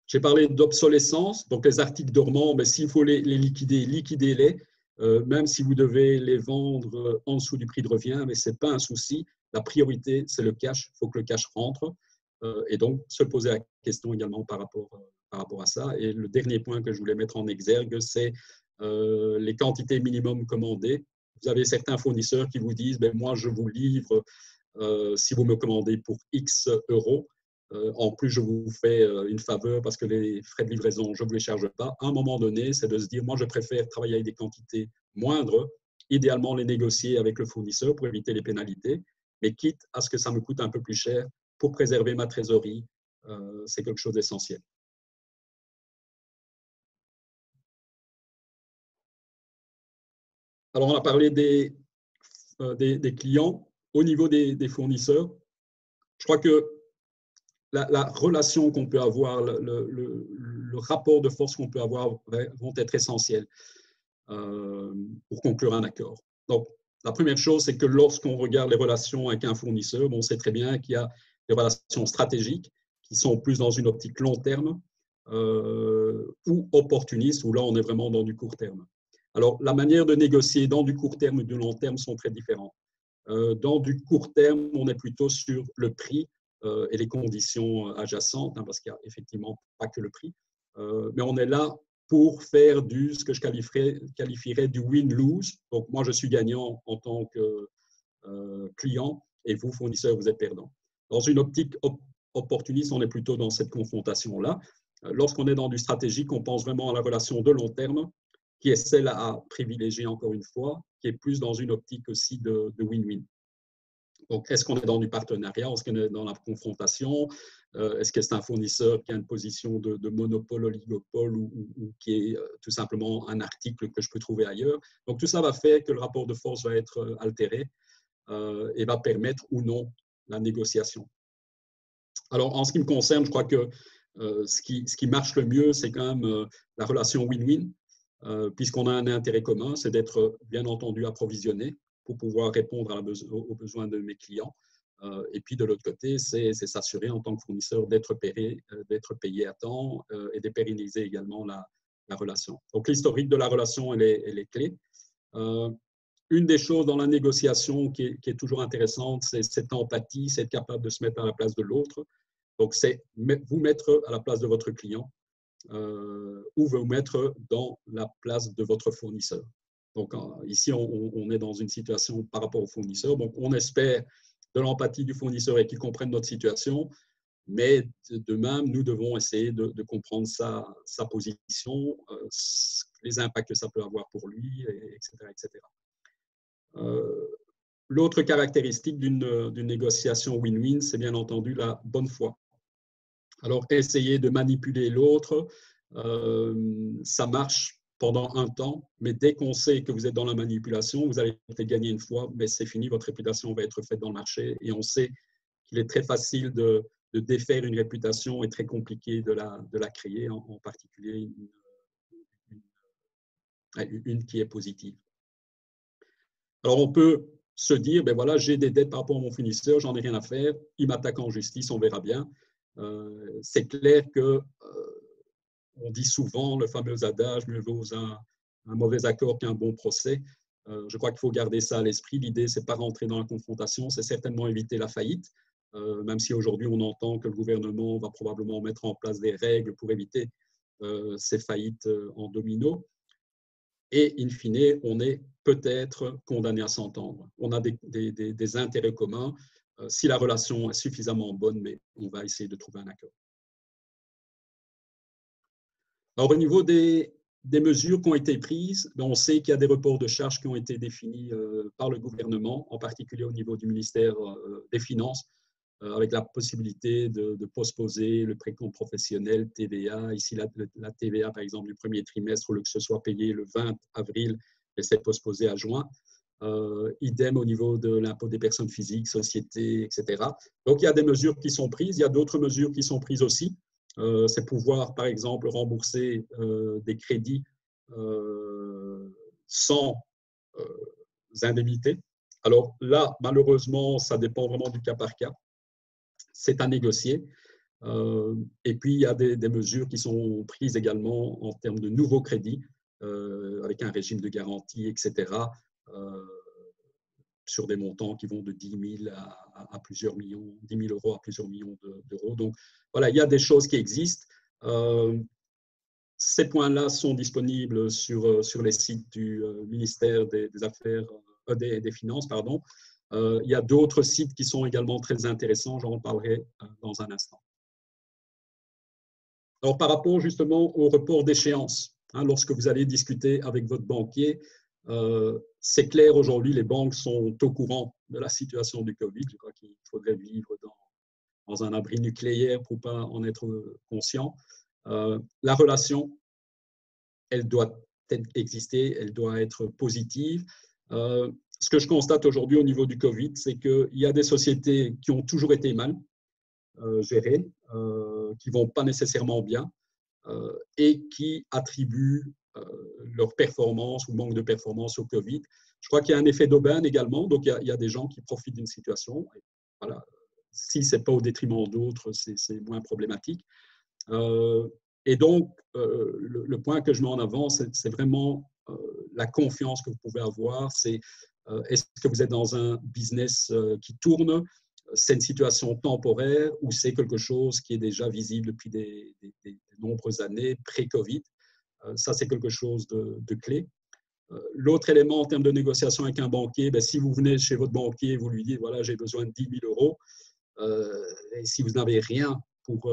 J'ai parlé d'obsolescence, donc les articles dormants, mais s'il faut les liquider, liquidez-les, même si vous devez les vendre en dessous du prix de revient, mais ce n'est pas un souci. La priorité, c'est le cash, il faut que le cash rentre, et donc se poser la question également par rapport à ça. Et le dernier point que je voulais mettre en exergue, c'est les quantités minimum commandées. Vous avez certains fournisseurs qui vous disent, ben, moi je vous livre si vous me commandez pour X euros. En plus, je vous fais une faveur parce que les frais de livraison, je ne vous les charge pas. À un moment donné, c'est de se dire, moi, je préfère travailler avec des quantités moindres, idéalement les négocier avec le fournisseur pour éviter les pénalités, mais quitte à ce que ça me coûte un peu plus cher pour préserver ma trésorerie, c'est quelque chose d'essentiel. Alors, on a parlé des clients. Au niveau des fournisseurs, je crois que la relation qu'on peut avoir, le rapport de force qu'on peut avoir vont être essentiels pour conclure un accord. Donc, la première chose, c'est que lorsqu'on regarde les relations avec un fournisseur, on sait très bien qu'il y a des relations stratégiques qui sont plus dans une optique long terme ou opportunistes, où là, on est vraiment dans du court terme. Alors, la manière de négocier dans du court terme et du long terme sont très différentes. Dans du court terme, on est plutôt sur le prix et les conditions adjacentes, parce qu'il n'y a effectivement pas que le prix. Mais on est là pour faire ce que je qualifierais du win-lose. Donc, moi, je suis gagnant en tant que client et vous, fournisseur, vous êtes perdant. Dans une optique opportuniste, on est plutôt dans cette confrontation-là. Lorsqu'on est dans du stratégique, on pense vraiment à la relation de long terme, qui est celle à privilégier encore une fois, qui est plus dans une optique aussi de win-win. Donc, est-ce qu'on est dans du partenariat? Est-ce qu'on est dans la confrontation? Est-ce que c'est un fournisseur qui a une position de monopole, oligopole ou qui est tout simplement un article que je peux trouver ailleurs? Donc, tout ça va faire que le rapport de force va être altéré et va permettre ou non la négociation. Alors, en ce qui me concerne, je crois que ce qui marche le mieux, c'est quand même la relation win-win, puisqu'on a un intérêt commun, c'est d'être bien entendu approvisionné pour pouvoir répondre aux besoins de mes clients. Et puis de l'autre côté, c'est s'assurer en tant que fournisseur d'être payé à temps et de pérenniser également la relation. Donc l'historique de la relation, elle est clé. Une des choses dans la négociation qui est toujours intéressante, c'est cette empathie, c'est être capable de se mettre à la place de l'autre. Donc c'est vous mettre à la place de votre client ou vous mettre dans la place de votre fournisseur. Donc, ici, on est dans une situation par rapport au fournisseur. Donc, on espère de l'empathie du fournisseur et qu'il comprenne notre situation. Mais de même, nous devons essayer de comprendre sa position, les impacts que ça peut avoir pour lui, etc. etc. L'autre caractéristique d'une négociation win-win, c'est bien entendu la bonne foi. Alors, essayer de manipuler l'autre, ça marche pendant un temps, mais dès qu'on sait que vous êtes dans la manipulation, vous allez peut-être gagner une fois, mais c'est fini, votre réputation va être faite dans le marché et on sait qu'il est très facile de défaire une réputation et très compliqué de la créer, en particulier une qui est positive. Alors, on peut se dire, ben voilà, j'ai des dettes par rapport à mon fournisseur, j'en ai rien à faire, il m'attaque en justice, on verra bien. C'est clair que on dit souvent le fameux adage, mieux vaut un mauvais accord qu'un bon procès. Je crois qu'il faut garder ça à l'esprit. L'idée, ce n'est pas rentrer dans la confrontation, c'est certainement éviter la faillite, même si aujourd'hui on entend que le gouvernement va probablement mettre en place des règles pour éviter ces faillites en domino. Et in fine, on est peut-être condamné à s'entendre. On a des intérêts communs. Si la relation est suffisamment bonne, mais on va essayer de trouver un accord. Alors, au niveau des mesures qui ont été prises, on sait qu'il y a des reports de charges qui ont été définis par le gouvernement, en particulier au niveau du ministère des Finances, avec la possibilité de postposer le précompte professionnel, TVA. Ici, la TVA, par exemple, du premier trimestre, au lieu que ce soit payé le 20 avril, c'est postposé à juin. Idem au niveau de l'impôt des personnes physiques, sociétés, etc. Donc, il y a des mesures qui sont prises. Il y a d'autres mesures qui sont prises aussi. C'est pouvoir, par exemple, rembourser des crédits sans indemnité. Alors là, malheureusement, ça dépend vraiment du cas par cas. C'est à négocier. Et puis, il y a des mesures qui sont prises également en termes de nouveaux crédits, avec un régime de garantie, etc., sur des montants qui vont de 10 000 à plusieurs millions, 10 000 euros à plusieurs millions d'euros. Donc, voilà, il y a des choses qui existent. Ces points-là sont disponibles sur les sites du ministère des Affaires, des Finances, pardon. Il y a d'autres sites qui sont également très intéressants, j'en parlerai dans un instant. Alors, par rapport justement au report d'échéance, lorsque vous allez discuter avec votre banquier, c'est clair aujourd'hui, les banques sont au courant de la situation du Covid. Je crois qu'il faudrait vivre dans un abri nucléaire pour ne pas en être conscient. La relation, elle doit exister, elle doit être positive. Ce que je constate aujourd'hui au niveau du Covid, c'est qu'il y a des sociétés qui ont toujours été mal gérées, qui ne vont pas nécessairement bien et qui attribuent leur performance ou manque de performance au Covid. Je crois qu'il y a un effet d'aubaine également, donc il y a des gens qui profitent d'une situation. Et voilà. Si ce n'est pas au détriment d'autres, c'est moins problématique. Et donc, le point que je mets en avant, c'est vraiment la confiance que vous pouvez avoir. C'est est-ce que vous êtes dans un business qui tourne? C'est une situation temporaire ou c'est quelque chose qui est déjà visible depuis des nombreuses années, pré-Covid? Ça, c'est quelque chose de clé. L'autre élément en termes de négociation avec un banquier, si vous venez chez votre banquier, vous lui dites, voilà, j'ai besoin de 10 000 euros, et si vous n'avez rien pour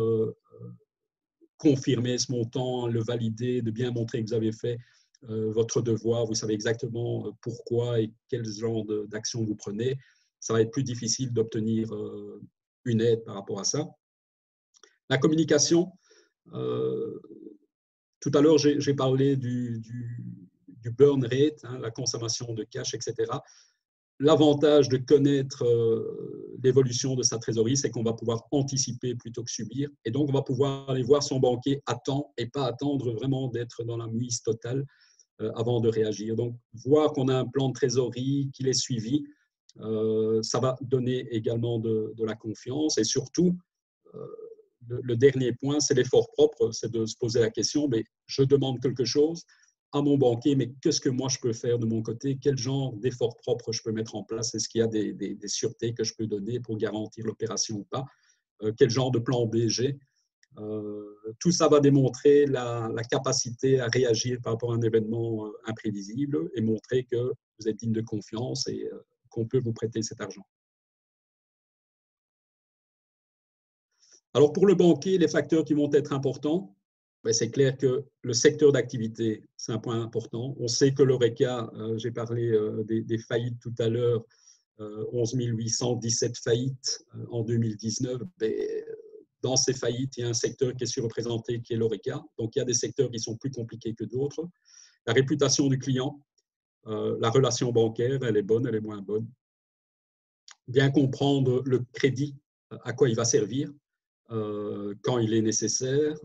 confirmer ce montant, le valider, de bien montrer que vous avez fait votre devoir, vous savez exactement pourquoi et quel genre d'action vous prenez, ça va être plus difficile d'obtenir une aide par rapport à ça. La communication, tout à l'heure, j'ai parlé du burn rate, la consommation de cash, etc. L'avantage de connaître l'évolution de sa trésorerie, c'est qu'on va pouvoir anticiper plutôt que subir. Et donc, on va pouvoir aller voir son banquier à temps et pas attendre vraiment d'être dans la mouise totale avant de réagir. Donc, voir qu'on a un plan de trésorerie, qu'il est suivi, ça va donner également de la confiance. Et surtout, le dernier point, c'est l'effort propre, c'est de se poser la question, mais je demande quelque chose à mon banquier, mais qu'est-ce que moi je peux faire de mon côté? Quel genre d'effort propre je peux mettre en place? Est-ce qu'il y a des sûretés que je peux donner pour garantir l'opération ou pas? Quel genre de plan B j'ai? Tout ça va démontrer la capacité à réagir par rapport à un événement imprévisible et montrer que vous êtes digne de confiance et qu'on peut vous prêter cet argent. Alors, pour le banquier, les facteurs qui vont être importants, c'est clair que le secteur d'activité, c'est un point important. On sait que l'Horeca, j'ai parlé des faillites tout à l'heure, 11 817 faillites en 2019. Dans ces faillites, il y a un secteur qui est surreprésenté, qui est l'Horeca. Donc, il y a des secteurs qui sont plus compliqués que d'autres. La réputation du client, la relation bancaire, elle est bonne, elle est moins bonne. Bien comprendre le crédit, à quoi il va servir. Quand il est nécessaire,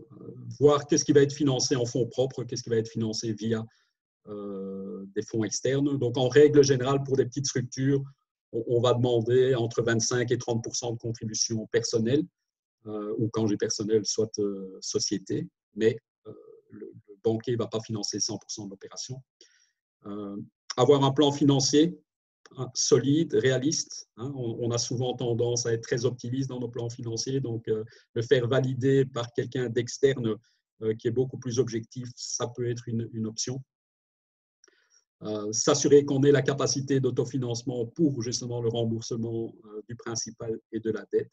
voir qu'est-ce qui va être financé en fonds propres, qu'est-ce qui va être financé via des fonds externes. Donc, en règle générale, pour des petites structures, on va demander entre 25 et 30% de contribution personnelle, ou quand j'ai personnel, soit société, mais le banquier ne va pas financer 100% de l'opération. Avoir un plan financier solide, réaliste. On a souvent tendance à être très optimiste dans nos plans financiers, donc le faire valider par quelqu'un d'externe qui est beaucoup plus objectif, ça peut être une option. S'assurer qu'on ait la capacité d'autofinancement pour justement le remboursement du principal et de la dette.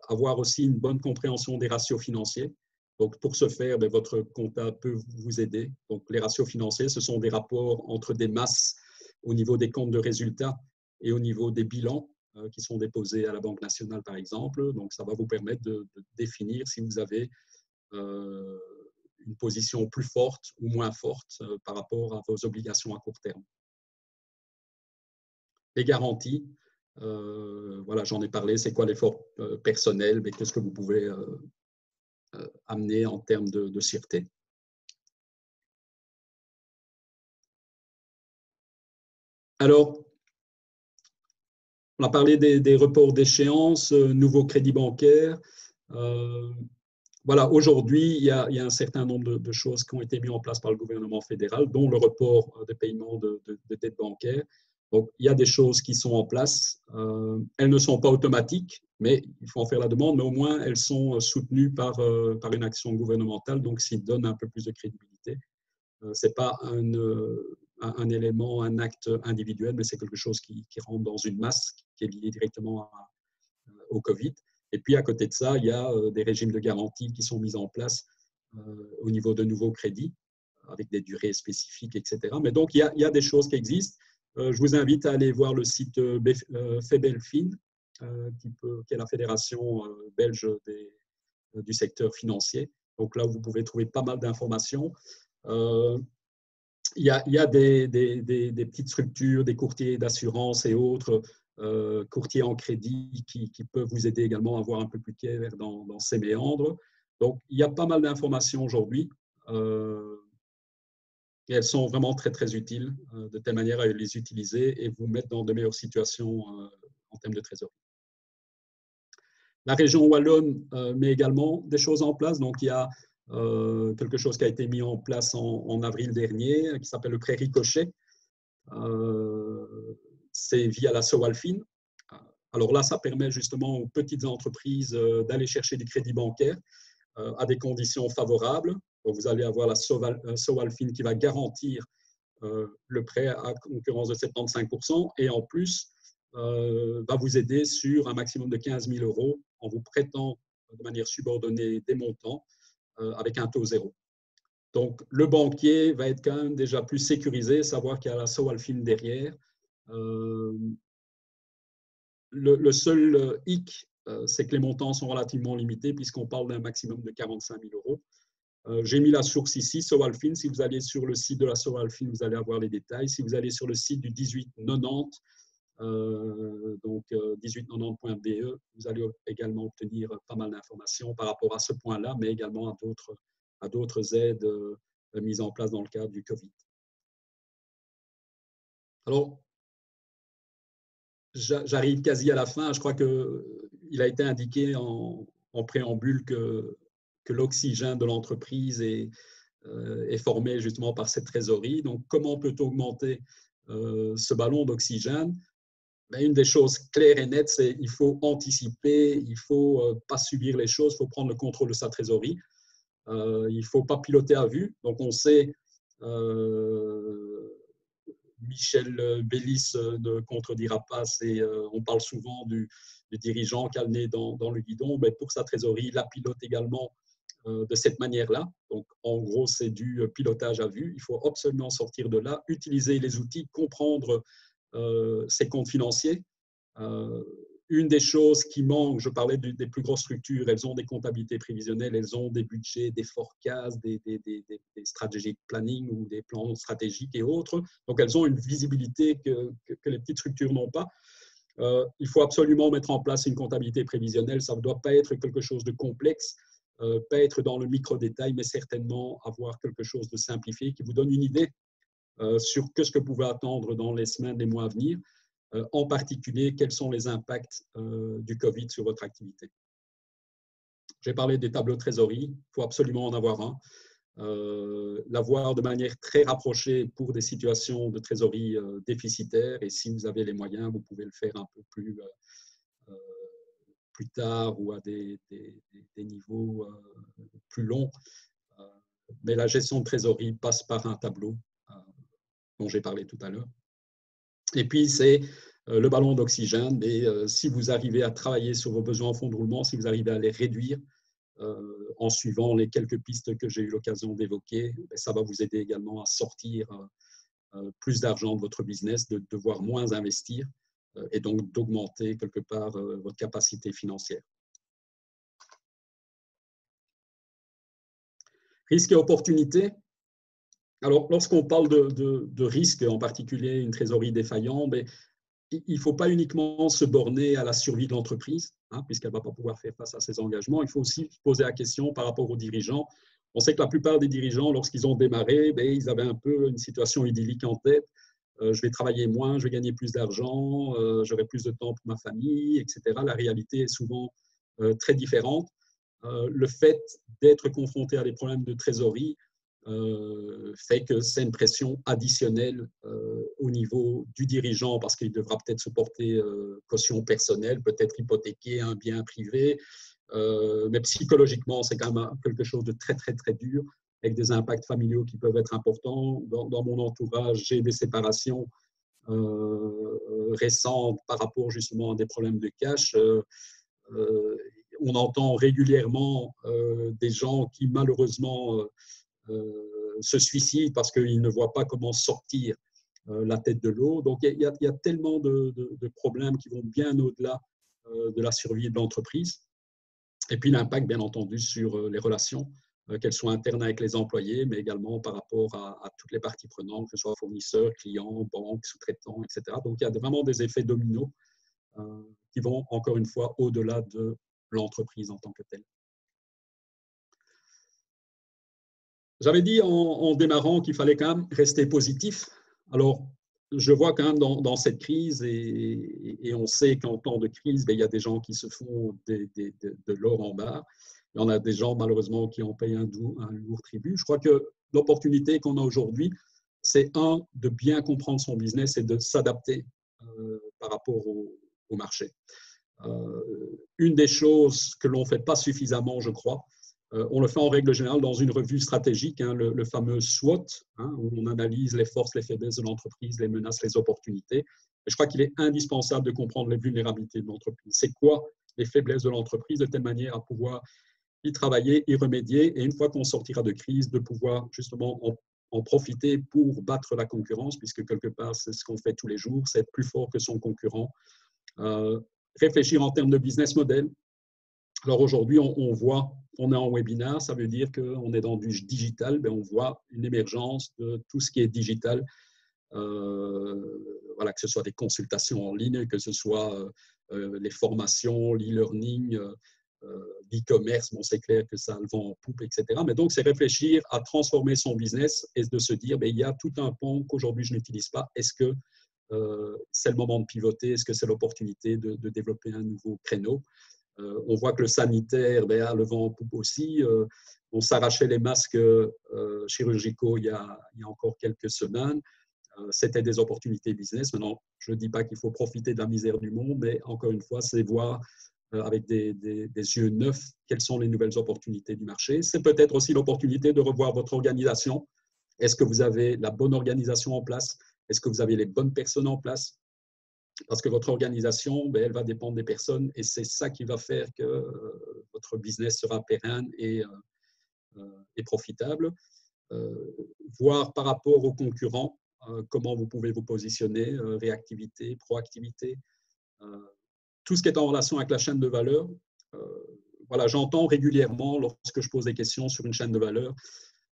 Avoir aussi une bonne compréhension des ratios financiers. Donc, pour ce faire, votre comptable peut vous aider. Donc, les ratios financiers, ce sont des rapports entre des masses au niveau des comptes de résultats et au niveau des bilans qui sont déposés à la Banque nationale, par exemple. Donc, ça va vous permettre de définir si vous avez une position plus forte ou moins forte par rapport à vos obligations à court terme. Les garanties, voilà, j'en ai parlé, c'est quoi l'effort personnel, mais qu'est-ce que vous pouvez amener en termes de sûreté. Alors, on a parlé des reports d'échéance, nouveaux crédits bancaires. Voilà, aujourd'hui, il y a un certain nombre de choses qui ont été mises en place par le gouvernement fédéral, dont le report des paiements de dettes bancaires. Donc, il y a des choses qui sont en place. Elles ne sont pas automatiques, mais il faut en faire la demande, mais au moins, elles sont soutenues par une action gouvernementale, donc ça donne un peu plus de crédibilité. Ce n'est pas un élément, un acte individuel, mais c'est quelque chose qui rentre dans une masse qui est liée directement au Covid. Et puis, à côté de ça, il y a des régimes de garantie qui sont mis en place au niveau de nouveaux crédits, avec des durées spécifiques, etc. Mais donc, il y a des choses qui existent. Je vous invite à aller voir le site FEBELFIN, qui est la fédération belge du secteur financier. Donc là, vous pouvez trouver pas mal d'informations. Il y a des petites structures, des courtiers d'assurance et autres, courtiers en crédit qui peuvent vous aider également à voir un peu plus clair dans ces méandres. Donc, il y a pas mal d'informations aujourd'hui et elles sont vraiment très, très utiles de telle manière à les utiliser et vous mettre dans de meilleures situations en termes de trésorerie. La région wallonne met également des choses en place. Donc, il y a quelque chose qui a été mis en place en avril dernier, qui s'appelle le prêt ricochet. C'est via la Sowalfin. Alors là, ça permet justement aux petites entreprises d'aller chercher du crédit bancaire à des conditions favorables. Donc, vous allez avoir la Sowalfin qui va garantir le prêt à concurrence de 75% et en plus va vous aider sur un maximum de 15 000 € en vous prêtant de manière subordonnée des montants avec un taux zéro. Donc, le banquier va être quand même déjà plus sécurisé, savoir qu'il y a la Sowalfin derrière. Le seul hic, c'est que les montants sont relativement limités puisqu'on parle d'un maximum de 45 000 €. J'ai mis la source ici, Sowalfin. Si vous allez sur le site de la Sowalfin, vous allez avoir les détails. Si vous allez sur le site du 1890, donc 1890.be, vous allez également obtenir pas mal d'informations par rapport à ce point-là, mais également à d'autres aides mises en place dans le cadre du Covid. Alors, j'arrive quasi à la fin. Je crois qu'il a été indiqué en préambule que l'oxygène de l'entreprise est formé justement par cette trésorerie. Donc, comment peut-on augmenter ce ballon d'oxygène? Une des choses claires et nettes, c'est qu'il faut anticiper, il ne faut pas subir les choses, il faut prendre le contrôle de sa trésorerie. Il ne faut pas piloter à vue. Donc, on sait, Michel Bélis ne contredira pas, on parle souvent du dirigeant qui a le nez dans le guidon. Mais pour sa trésorerie, il la pilote également de cette manière-là. Donc, en gros, c'est du pilotage à vue. Il faut absolument sortir de là, utiliser les outils, comprendre ses comptes financiers. Une des choses qui manque, je parlais des plus grosses structures, elles ont des comptabilités prévisionnelles, elles ont des budgets, des forecasts, des strategic planning ou des plans stratégiques et autres. Donc, elles ont une visibilité que les petites structures n'ont pas. Il faut absolument mettre en place une comptabilité prévisionnelle. Ça ne doit pas être quelque chose de complexe, pas être dans le micro-détail, mais certainement avoir quelque chose de simplifié qui vous donne une idée sur ce que vous pouvez attendre dans les semaines, les mois à venir, en particulier quels sont les impacts du Covid sur votre activité. J'ai parlé des tableaux de trésorerie, il faut absolument en avoir un. L'avoir de manière très rapprochée pour des situations de trésorerie déficitaires, et si vous avez les moyens, vous pouvez le faire un peu plus tard ou à des niveaux plus longs. Mais la gestion de trésorerie passe par un tableau dont j'ai parlé tout à l'heure. Et puis, c'est le ballon d'oxygène. Et si vous arrivez à travailler sur vos besoins en fonds de roulement, si vous arrivez à les réduire en suivant les quelques pistes que j'ai eu l'occasion d'évoquer, ça va vous aider également à sortir plus d'argent de votre business, de devoir moins investir et donc d'augmenter quelque part votre capacité financière. Risques et opportunités. Alors, lorsqu'on parle de risques, en particulier une trésorerie défaillante, mais il ne faut pas uniquement se borner à la survie de l'entreprise, hein, puisqu'elle ne va pas pouvoir faire face à ses engagements. Il faut aussi se poser la question par rapport aux dirigeants. On sait que la plupart des dirigeants, lorsqu'ils ont démarré, ils avaient un peu une situation idyllique en tête. Je vais travailler moins, je vais gagner plus d'argent, j'aurai plus de temps pour ma famille, etc. La réalité est souvent très différente. Le fait d'être confronté à des problèmes de trésorerie fait que c'est une pression additionnelle au niveau du dirigeant parce qu'il devra peut-être se porter caution personnelle, peut-être hypothéquer un bien privé, mais psychologiquement, c'est quand même quelque chose de très, très, très dur avec des impacts familiaux qui peuvent être importants. Dans mon entourage, j'ai des séparations récentes par rapport justement à des problèmes de cash. On entend régulièrement des gens qui malheureusement se suicident parce qu'ils ne voient pas comment sortir la tête de l'eau. Donc il y a tellement de problèmes qui vont bien au-delà de la survie de l'entreprise. Et puis l'impact, bien entendu, sur les relations, qu'elles soient internes avec les employés, mais également par rapport à toutes les parties prenantes, que ce soit fournisseurs, clients, banques, sous-traitants, etc. Donc il y a vraiment des effets dominos qui vont, encore une fois, au-delà de l'entreprise en tant que telle. J'avais dit en démarrant qu'il fallait quand même rester positif. Alors, je vois quand même dans cette crise, et on sait qu'en temps de crise, il y a des gens qui se font de l'or en barre. Il y en a des gens, malheureusement, qui en payent un lourd tribut. Je crois que l'opportunité qu'on a aujourd'hui, c'est de bien comprendre son business et de s'adapter par rapport au marché. Une des choses que l'on ne fait pas suffisamment, je crois, on le fait en règle générale dans une revue stratégique, hein, le fameux SWOT, hein, où on analyse les forces, les faiblesses de l'entreprise, les menaces, les opportunités. Et je crois qu'il est indispensable de comprendre les vulnérabilités de l'entreprise. C'est quoi les faiblesses de l'entreprise, de telle manière à pouvoir y travailler, y remédier, et une fois qu'on sortira de crise, de pouvoir justement en profiter pour battre la concurrence, puisque quelque part, c'est ce qu'on fait tous les jours, c'est être plus fort que son concurrent. Réfléchir en termes de business model. Alors aujourd'hui, on voit, on est en webinaire, ça veut dire qu'on est dans du digital, mais on voit une émergence de tout ce qui est digital, voilà, que ce soit des consultations en ligne, que ce soit les formations, l'e-learning, l'e-commerce, bon, c'est clair que ça le vend en poupe, etc. Mais donc, c'est réfléchir à transformer son business et de se dire, il y a tout un pan qu'aujourd'hui je n'utilise pas. Est-ce que c'est le moment de pivoter? Est-ce que c'est l'opportunité de développer un nouveau créneau? On voit que le sanitaire a le vent en poupe aussi. On s'arrachait les masques chirurgicaux il y a encore quelques semaines. C'était des opportunités business. Maintenant, je ne dis pas qu'il faut profiter de la misère du monde, mais encore une fois, c'est voir avec des yeux neufs quelles sont les nouvelles opportunités du marché. C'est peut-être aussi l'opportunité de revoir votre organisation. Est-ce que vous avez la bonne organisation en place? Est-ce que vous avez les bonnes personnes en place? Parce que votre organisation, elle va dépendre des personnes et c'est ça qui va faire que votre business sera pérenne et profitable. Voir par rapport aux concurrents comment vous pouvez vous positionner, réactivité, proactivité, tout ce qui est en relation avec la chaîne de valeur. Voilà, j'entends régulièrement lorsque je pose des questions sur une chaîne de valeur,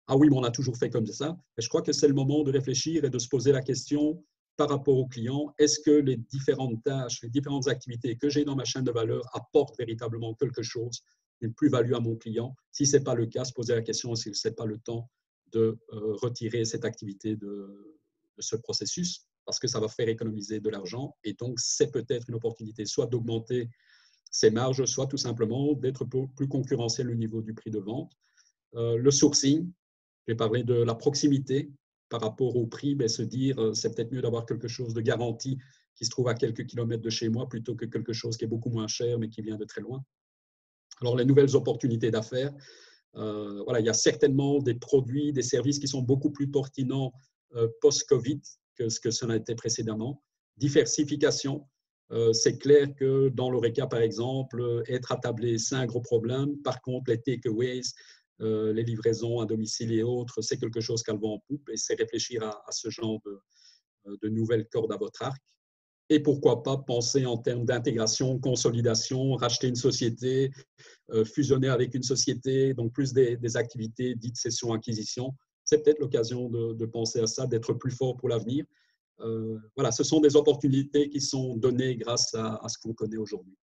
ah oui, mais on a toujours fait comme ça. Et je crois que c'est le moment de réfléchir et de se poser la question par rapport aux clients, est-ce que les différentes tâches, les différentes activités que j'ai dans ma chaîne de valeur apportent véritablement quelque chose, une plus-value à mon client? Si ce n'est pas le cas, se poser la question si ce n'est pas le temps de retirer cette activité de ce processus, parce que ça va faire économiser de l'argent. Et donc, c'est peut-être une opportunité soit d'augmenter ses marges, soit tout simplement d'être plus concurrentiel au niveau du prix de vente. Le sourcing, j'ai parlé de la proximité par rapport au prix, se dire c'est peut-être mieux d'avoir quelque chose de garanti qui se trouve à quelques kilomètres de chez moi plutôt que quelque chose qui est beaucoup moins cher mais qui vient de très loin. Alors, les nouvelles opportunités d'affaires, voilà, il y a certainement des produits, des services qui sont beaucoup plus pertinents post-Covid que ce que cela était précédemment. Diversification, c'est clair que dans l'Horeca, par exemple, être attablé, c'est un gros problème. Par contre, les takeaways, les livraisons à domicile et autres, c'est quelque chose qu'elle va en poupe et c'est réfléchir à ce genre de nouvelles cordes à votre arc. et pourquoi pas penser en termes d'intégration, consolidation, racheter une société, fusionner avec une société, donc plus des activités dites cession-acquisition. C'est peut-être l'occasion de penser à ça, d'être plus fort pour l'avenir. Voilà, ce sont des opportunités qui sont données grâce à ce qu'on connaît aujourd'hui.